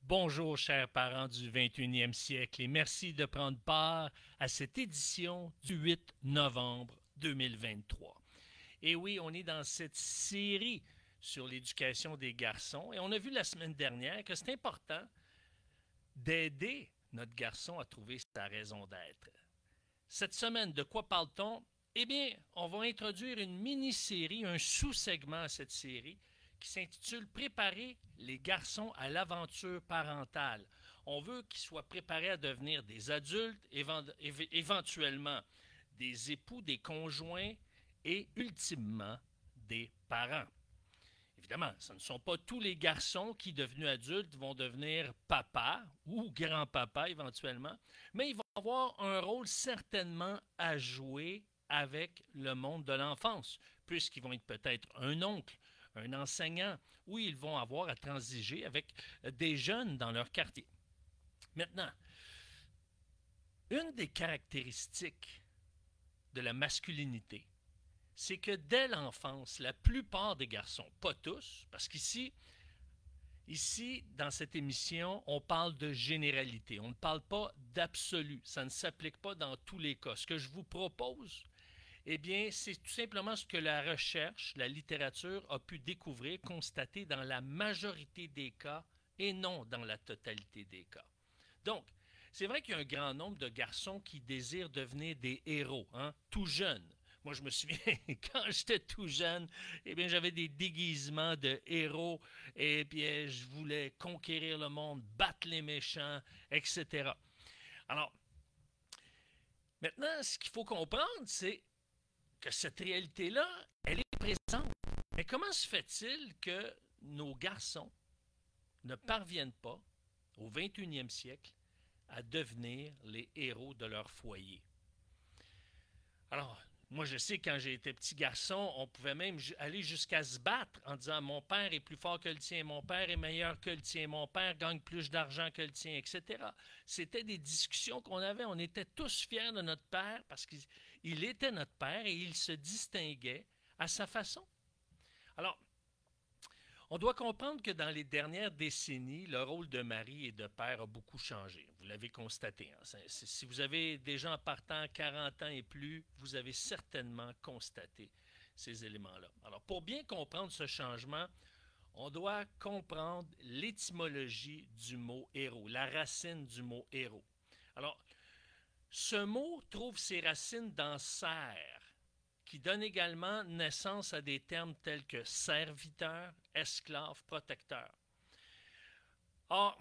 Bonjour, chers parents du 21e siècle, et merci de prendre part à cette édition du 8 novembre 2023. Et oui, on est dans cette série sur l'éducation des garçons, et on a vu la semaine dernière que c'est important d'aider notre garçon à trouver sa raison d'être. Cette semaine, de quoi parle-t-on? Eh bien, on va introduire une mini-série, un sous-segment à cette série qui s'intitule Préparer les garçons à l'aventure parentale. On veut qu'ils soient préparés à devenir des adultes, éventuellement des époux, des conjoints et ultimement des parents. Évidemment, ce ne sont pas tous les garçons qui, devenus adultes, vont devenir papa ou grand-papa éventuellement, mais ils vont avoir un rôle certainement à jouer avec le monde de l'enfance, puisqu'ils vont être peut-être un oncle, un enseignant, ou ils vont avoir à transiger avec des jeunes dans leur quartier. Maintenant, une des caractéristiques de la masculinité, c'est que dès l'enfance, la plupart des garçons, pas tous, parce qu'ici, dans cette émission, on parle de généralité, on ne parle pas d'absolu, ça ne s'applique pas dans tous les cas. Ce que je vous propose, eh bien, c'est tout simplement ce que la recherche, la littérature a pu découvrir, constater dans la majorité des cas et non dans la totalité des cas. Donc, c'est vrai qu'il y a un grand nombre de garçons qui désirent devenir des héros, tout jeunes. Moi, je me souviens, quand j'étais tout jeune, eh bien, j'avais des déguisements de héros et puis je voulais conquérir le monde, battre les méchants, etc. Alors, maintenant, ce qu'il faut comprendre, c'est que cette réalité-là, elle est présente. Mais comment se fait-il que nos garçons ne parviennent pas, au 21e siècle, à devenir les héros de leur foyer? Alors, moi, je sais, quand j'ai été petit garçon, on pouvait même aller jusqu'à se battre en disant mon père est plus fort que le tien, mon père est meilleur que le tien, mon père gagne plus d'argent que le tien, etc. C'était des discussions qu'on avait. On était tous fiers de notre père parce qu'il était notre père et il se distinguait à sa façon. Alors, on doit comprendre que dans les dernières décennies, le rôle de mari et de père a beaucoup changé. Vous l'avez constaté. Si vous avez déjà en partant 40 ans et plus, vous avez certainement constaté ces éléments-là. Alors, pour bien comprendre ce changement, on doit comprendre l'étymologie du mot héros, la racine du mot héros. Alors, ce mot trouve ses racines dans serre, qui donne également naissance à des termes tels que serviteur, esclave, protecteur. Or,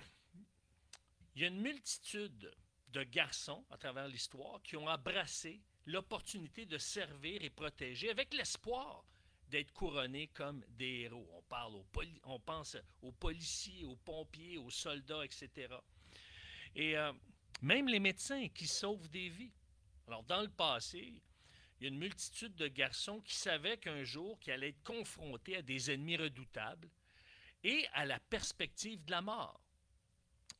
il y a une multitude de garçons à travers l'histoire qui ont embrassé l'opportunité de servir et protéger avec l'espoir d'être couronnés comme des héros. On pense aux policiers, aux pompiers, aux soldats, etc. Et même les médecins qui sauvent des vies. Alors, dans le passé, il y a une multitude de garçons qui savaient qu'un jour, qu'ils allaient être confrontés à des ennemis redoutables et à la perspective de la mort.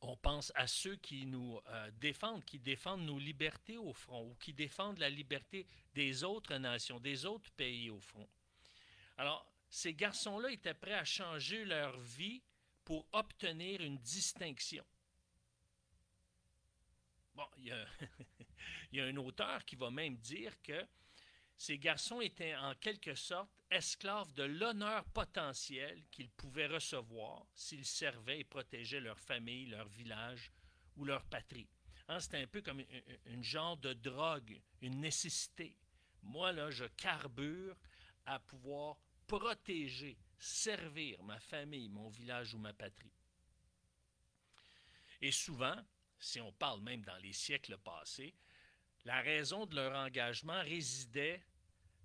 On pense à ceux qui nous défendent, qui défendent nos libertés au front ou qui défendent la liberté des autres nations, des autres pays au front. Alors, ces garçons-là étaient prêts à changer leur vie pour obtenir une distinction. Bon, il y a un auteur qui va même dire que ces garçons étaient en quelque sorte esclaves de l'honneur potentiel qu'ils pouvaient recevoir s'ils servaient et protégeaient leur famille, leur village ou leur patrie. C'était un peu comme une genre de drogue, une nécessité. Moi, là, je carbure à pouvoir protéger, servir ma famille, mon village ou ma patrie. Et souvent, si on parle même dans les siècles passés, la raison de leur engagement résidait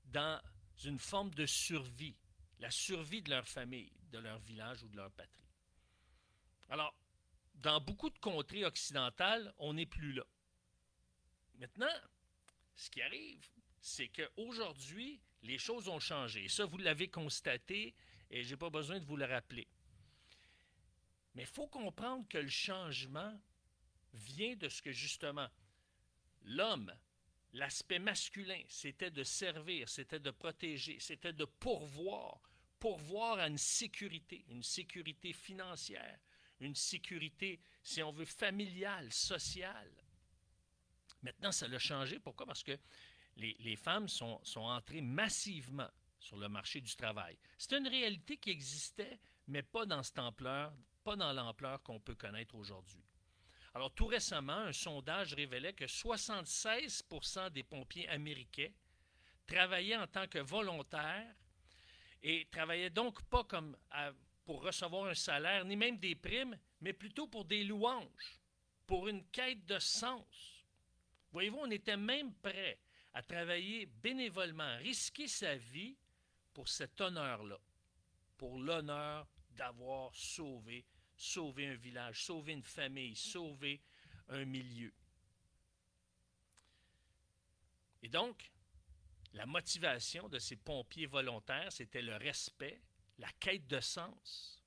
dans une forme de survie, la survie de leur famille, de leur village ou de leur patrie. Alors, dans beaucoup de contrées occidentales, on n'est plus là. Maintenant, ce qui arrive, c'est qu'aujourd'hui, les choses ont changé. Ça, vous l'avez constaté et je n'ai pas besoin de vous le rappeler. Mais il faut comprendre que le changement vient de ce que justement l'homme, l'aspect masculin, c'était de servir, c'était de protéger, c'était de pourvoir à une sécurité financière, une sécurité, si on veut, familiale, sociale. Maintenant, ça l'a changé. Pourquoi? Parce que les femmes sont entrées massivement sur le marché du travail. C'est une réalité qui existait, mais pas dans cette ampleur, pas dans l'ampleur qu'on peut connaître aujourd'hui. Alors, tout récemment, un sondage révélait que 76% des pompiers américains travaillaient en tant que volontaires et travaillaient donc pas comme pour recevoir un salaire, ni même des primes, mais plutôt pour des louanges, pour une quête de sens. Voyez-vous, on était même prêt à travailler bénévolement, risquer sa vie pour cet honneur-là, pour l'honneur d'avoir sauvé un village, sauver une famille, sauver un milieu. Et donc, la motivation de ces pompiers volontaires, c'était le respect, la quête de sens.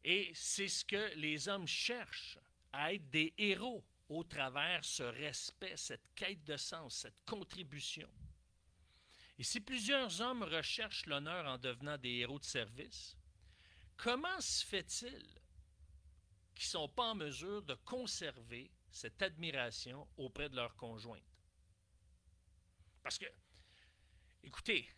Et c'est ce que les hommes cherchent, à être des héros au travers ce respect, cette quête de sens, cette contribution. Et si plusieurs hommes recherchent l'honneur en devenant des héros de service, comment se fait-il qu'ils ne sont pas en mesure de conserver cette admiration auprès de leur conjointe? Parce que, écoutez,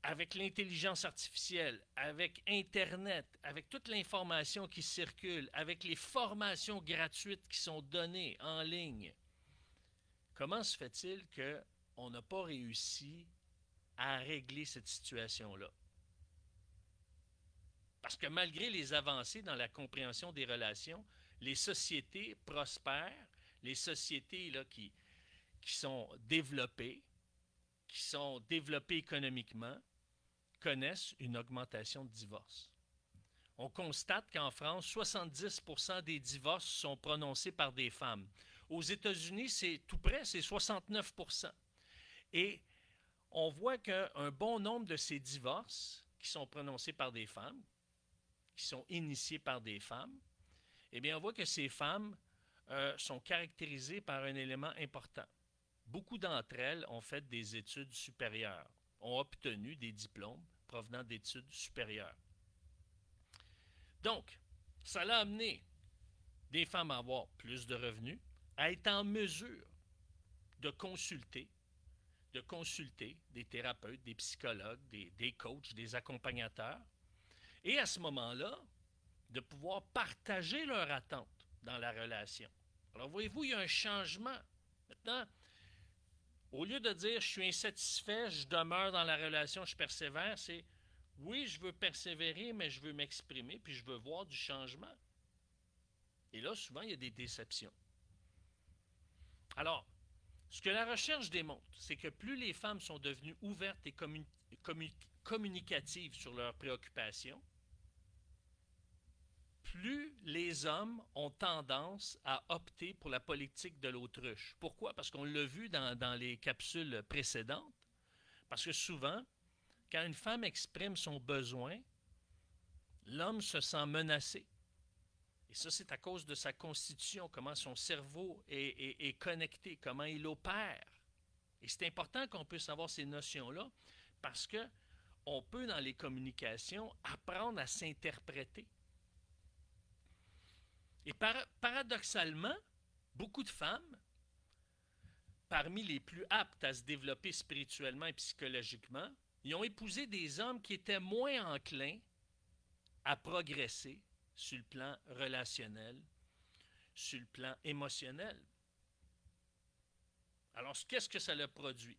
avec l'intelligence artificielle, avec Internet, avec toute l'information qui circule, avec les formations gratuites qui sont données en ligne, comment se fait-il qu'on n'a pas réussi à régler cette situation-là? Parce que malgré les avancées dans la compréhension des relations, les sociétés prospèrent, les sociétés là, qui sont développées économiquement, connaissent une augmentation de divorces. On constate qu'en France, 70% des divorces sont prononcés par des femmes. Aux États-Unis, c'est tout près, c'est 69%. Et on voit qu'un bon nombre de ces divorces qui sont prononcés par des femmes, qui sont initiés par des femmes, eh bien, on voit que ces femmes sont caractérisées par un élément important. Beaucoup d'entre elles ont fait des études supérieures, ont obtenu des diplômes provenant d'études supérieures. Donc, ça l'a amené des femmes à avoir plus de revenus, à être en mesure de consulter des thérapeutes, des psychologues, des coachs, des accompagnateurs, et à ce moment-là, de pouvoir partager leurs attentes dans la relation. Alors, voyez-vous, il y a un changement. Maintenant, au lieu de dire « je suis insatisfait, je demeure dans la relation, je persévère », c'est « oui, je veux persévérer, mais je veux m'exprimer, puis je veux voir du changement ». Et là, souvent, il y a des déceptions. Alors, ce que la recherche démontre, c'est que plus les femmes sont devenues ouvertes et communicatives sur leurs préoccupations, plus les hommes ont tendance à opter pour la politique de l'autruche. Pourquoi? Parce qu'on l'a vu dans les capsules précédentes. Parce que souvent, quand une femme exprime son besoin, l'homme se sent menacé. Et ça, c'est à cause de sa constitution, comment son cerveau est connecté, comment il opère. Et c'est important qu'on puisse avoir ces notions-là parce qu'on peut, dans les communications, apprendre à s'interpréter. Et paradoxalement, beaucoup de femmes, parmi les plus aptes à se développer spirituellement et psychologiquement, ils ont épousé des hommes qui étaient moins enclins à progresser sur le plan relationnel, sur le plan émotionnel. Alors, qu'est-ce que ça a produit?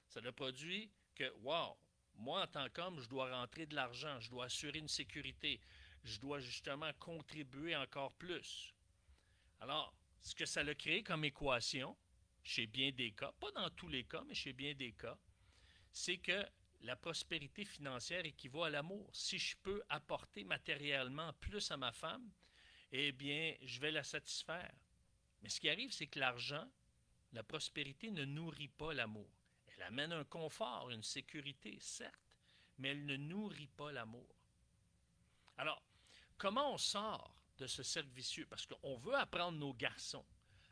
Ça a produit que, wow, moi, en tant qu'homme, je dois rentrer de l'argent, je dois assurer une sécurité, je dois justement contribuer encore plus. Alors, ce que ça a créé comme équation, chez bien des cas, pas dans tous les cas, mais chez bien des cas, c'est que la prospérité financière équivaut à l'amour. Si je peux apporter matériellement plus à ma femme, eh bien, je vais la satisfaire. Mais ce qui arrive, c'est que l'argent, la prospérité ne nourrit pas l'amour. Elle amène un confort, une sécurité, certes, mais elle ne nourrit pas l'amour. Alors, comment on sort de ce cercle vicieux? Parce qu'on veut apprendre nos garçons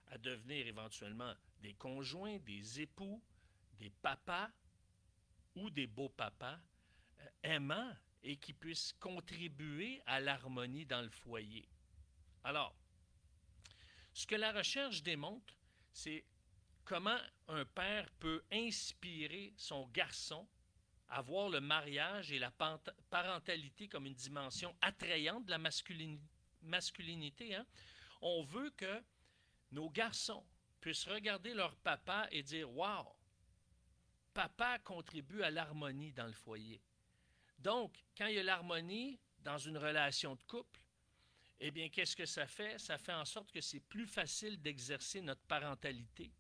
à devenir éventuellement des conjoints, des époux, des papas ou des beaux papas aimants et qui puisse contribuer à l'harmonie dans le foyer. Alors, ce que la recherche démontre, c'est comment un père peut inspirer son garçon à voir le mariage et la parentalité comme une dimension attrayante de la masculinité. Hein? On veut que nos garçons puissent regarder leur papa et dire « Wow, papa contribue à l'harmonie dans le foyer. » Donc, quand il y a l'harmonie dans une relation de couple, eh bien, qu'est-ce que ça fait? Ça fait en sorte que c'est plus facile d'exercer notre parentalité.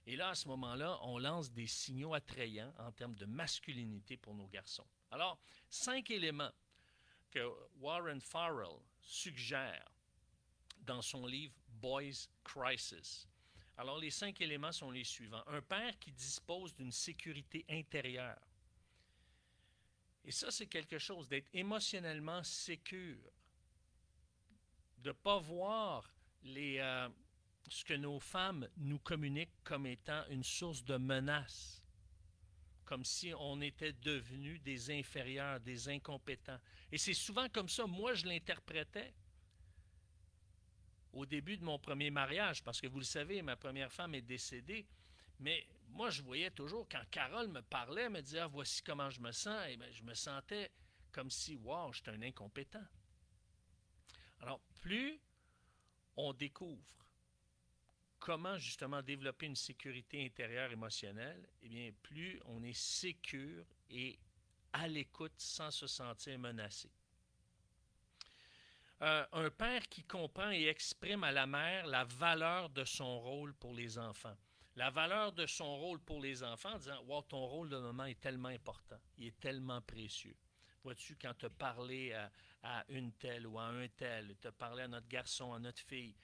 Et là, à ce moment-là, on lance des signaux attrayants en termes de masculinité pour nos garçons. Alors, 5 éléments que Warren Farrell suggère dans son livre Boys Crisis. Alors, les 5 éléments sont les suivants. Un père qui dispose d'une sécurité intérieure. Et ça, c'est quelque chose d'être émotionnellement sécure. De ne pas voir ce que nos femmes nous communiquent comme étant une source de menace, comme si on était devenus des inférieurs, des incompétents. Et c'est souvent comme ça, moi je l'interprétais au début de mon premier mariage, parce que vous le savez, ma première femme est décédée, mais moi je voyais toujours, quand Carole me parlait, me disait « Ah, voici comment je me sens », et bien, je me sentais comme si « Wow, j'étais un incompétent ». Alors, plus on découvre comment justement développer une sécurité intérieure émotionnelle, eh bien, plus on est sécure et à l'écoute sans se sentir menacé. Un père qui comprend et exprime à la mère la valeur de son rôle pour les enfants. La valeur de son rôle pour les enfants en disant « Wow, ton rôle de maman est tellement important, il est tellement précieux. » Vois-tu, quand tu as parlé à une telle ou à un tel, tu as parlé à notre garçon, à notre fille,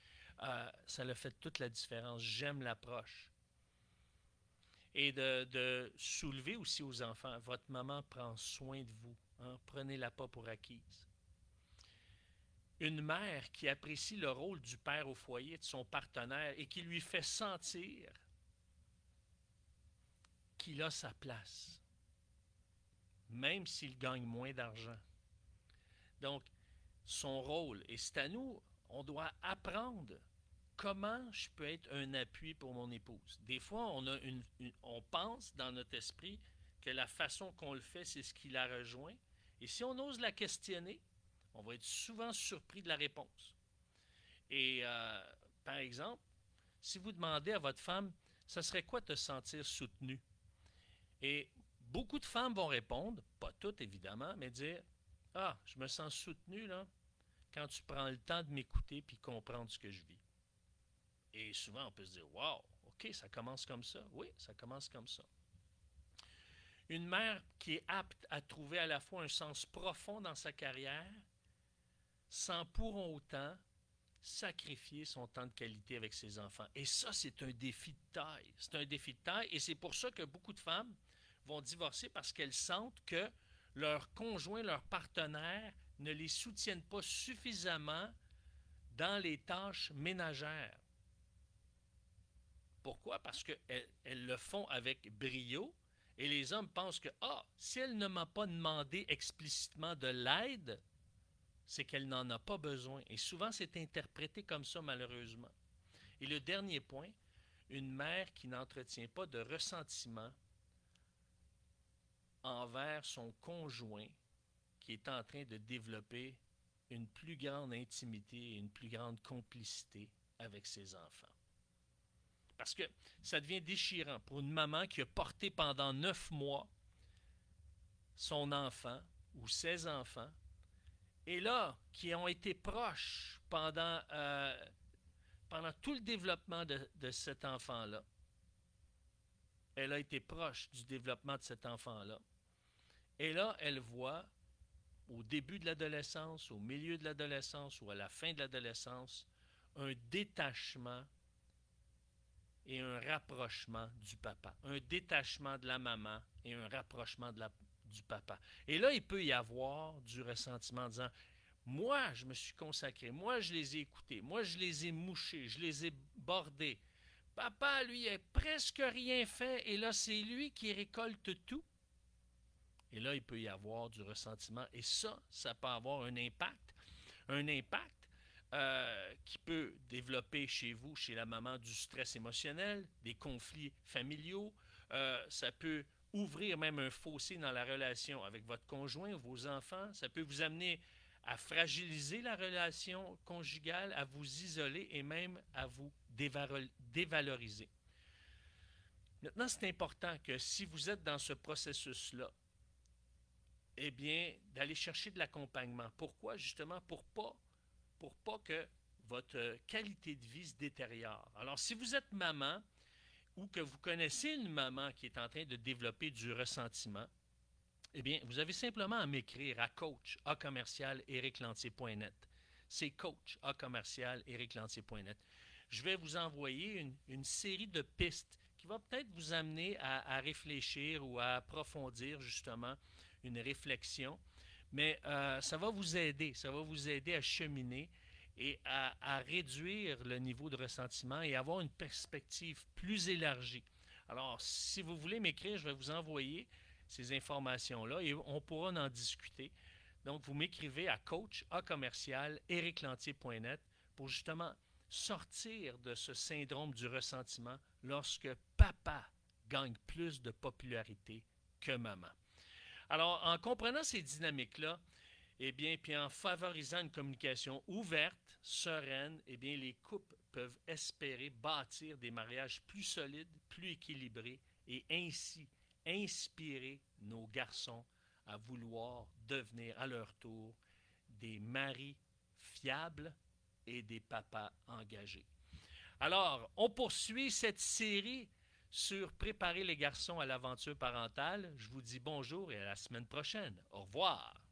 ça a fait toute la différence. J'aime l'approche. Et de soulever aussi aux enfants, votre maman prend soin de vous. Hein? Prenez-la pas pour acquise. Une mère qui apprécie le rôle du père au foyer, de son partenaire, et qui lui fait sentir qu'il a sa place, même s'il gagne moins d'argent. Donc, son rôle, et c'est à nous, on doit apprendre comment je peux être un appui pour mon épouse. Des fois, on pense dans notre esprit que la façon qu'on le fait, c'est ce qui la rejoint. Et si on ose la questionner, on va être souvent surpris de la réponse. Et par exemple, si vous demandez à votre femme, ça serait quoi te sentir soutenu? Et beaucoup de femmes vont répondre, pas toutes évidemment, mais dire « Ah, je me sens soutenu là, quand tu prends le temps de m'écouter puis comprendre ce que je vis. » Et souvent, on peut se dire « Wow, OK, ça commence comme ça. » Oui, ça commence comme ça. Une mère qui est apte à trouver à la fois un sens profond dans sa carrière, sans pour autant sacrifier son temps de qualité avec ses enfants. Et ça, c'est un défi de taille. C'est un défi de taille et c'est pour ça que beaucoup de femmes vont divorcer parce qu'elles sentent que leur conjoint, leur partenaire ne les soutiennent pas suffisamment dans les tâches ménagères. Pourquoi? Parce qu'elles le font avec brio et les hommes pensent que, si elle ne m'a pas demandé explicitement de l'aide, c'est qu'elle n'en a pas besoin. Et souvent, c'est interprété comme ça, malheureusement. Et le dernier point, une mère qui n'entretient pas de ressentiment envers son conjoint qui est en train de développer une plus grande intimité et une plus grande complicité avec ses enfants. Parce que ça devient déchirant pour une maman qui a porté pendant 9 mois son enfant ou ses enfants, et là, qui ont été proches pendant tout le développement de cet enfant-là. Elle a été proche du développement de cet enfant-là. Et là, elle voit, au début de l'adolescence, au milieu de l'adolescence ou à la fin de l'adolescence, un détachement et un rapprochement du papa. Un détachement de la maman et un rapprochement du papa. Et là, il peut y avoir du ressentiment en disant « Moi, je me suis consacré. Moi, je les ai écoutés. Moi, je les ai mouchés. Je les ai bordés. Papa, lui, a presque rien fait. Et là, c'est lui qui récolte tout. » Et là, il peut y avoir du ressentiment. Et ça peut avoir un impact. Un impact qui peut développer chez vous, chez la maman, du stress émotionnel, des conflits familiaux. Ça peut ouvrir même un fossé dans la relation avec votre conjoint, vos enfants. Ça peut vous amener à fragiliser la relation conjugale, à vous isoler et même à vous dévaloriser. Maintenant, c'est important que si vous êtes dans ce processus-là, eh bien, d'aller chercher de l'accompagnement. Pourquoi? Justement, pour pas que votre qualité de vie se détériore. Alors, si vous êtes maman ou que vous connaissez une maman qui est en train de développer du ressentiment, eh bien, vous avez simplement à m'écrire à coach@ericlantier.net. C'est coach@ericlantier.net. Je vais vous envoyer une série de pistes qui va peut-être vous amener à réfléchir ou à approfondir justement une réflexion. Mais ça va vous aider. Ça va vous aider à cheminer et à réduire le niveau de ressentiment et avoir une perspective plus élargie. Alors, si vous voulez m'écrire, je vais vous envoyer ces informations-là et on pourra en discuter. Donc, vous m'écrivez à coach@ericlantier.net pour justement sortir de ce syndrome du ressentiment lorsque papa gagne plus de popularité que maman. Alors, en comprenant ces dynamiques-là, eh bien, puis en favorisant une communication ouverte, sereine, eh bien, les couples peuvent espérer bâtir des mariages plus solides, plus équilibrés et ainsi inspirer nos garçons à vouloir devenir à leur tour des maris fiables et des papas engagés. Alors, on poursuit cette série sur préparer les garçons à l'aventure parentale. Je vous dis bonjour et à la semaine prochaine. Au revoir.